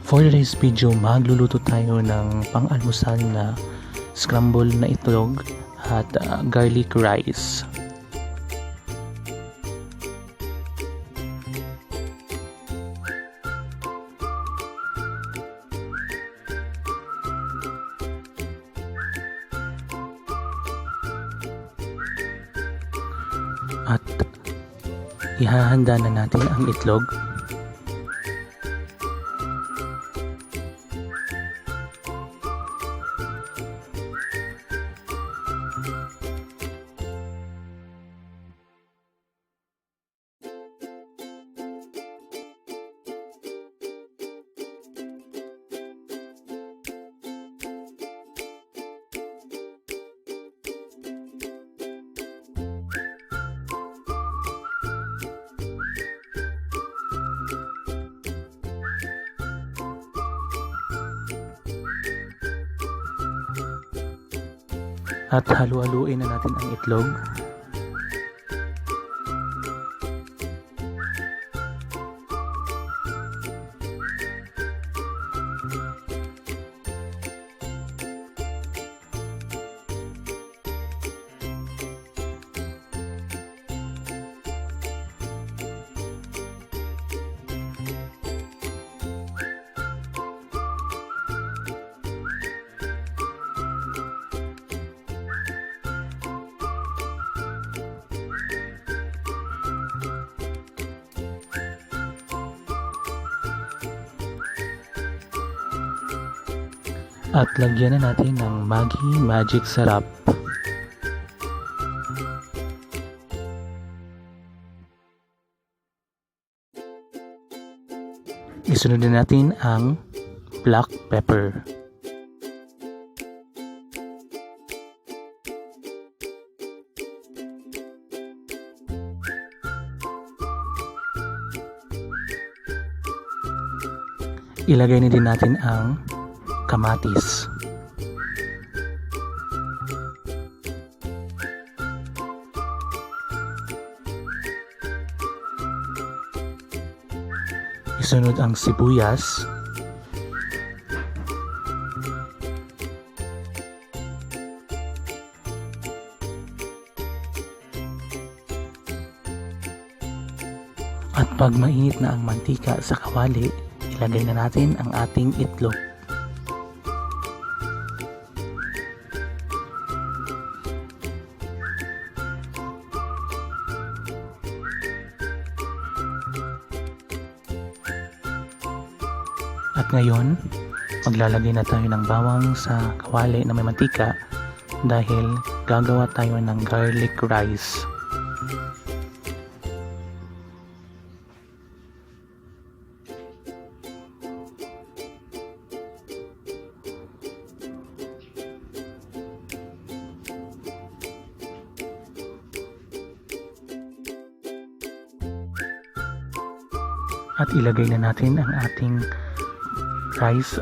For today's video, magluluto tayo ng pang-almusal na scramble na itlog at garlic rice. At ihahanda na natin ang itlog. At halu-haluin na natin ang itlog. At lagyan na natin ng Maggi Magic Sarap. Isunod na natin ang black pepper. Ilagay na din natin ang kamatis. Isunod ang sibuyas. At pag mainit na ang mantika sa kawali, ilagay na natin ang ating itlog. At ngayon, maglalagay na tayo ng bawang sa kawali na may mantika dahil gagawa tayo ng garlic rice. At ilagay na natin ang ating rice.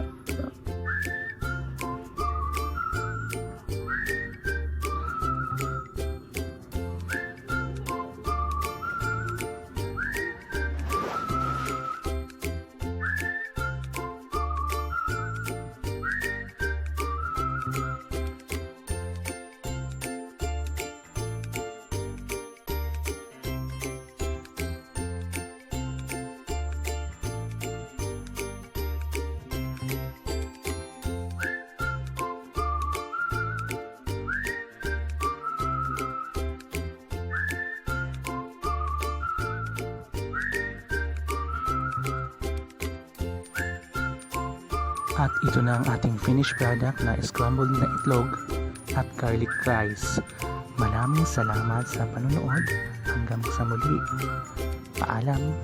At ito na ang ating finished product na scrambled na itlog at garlic rice. Maraming salamat sa panonood. Hanggang sa muli. Paalam!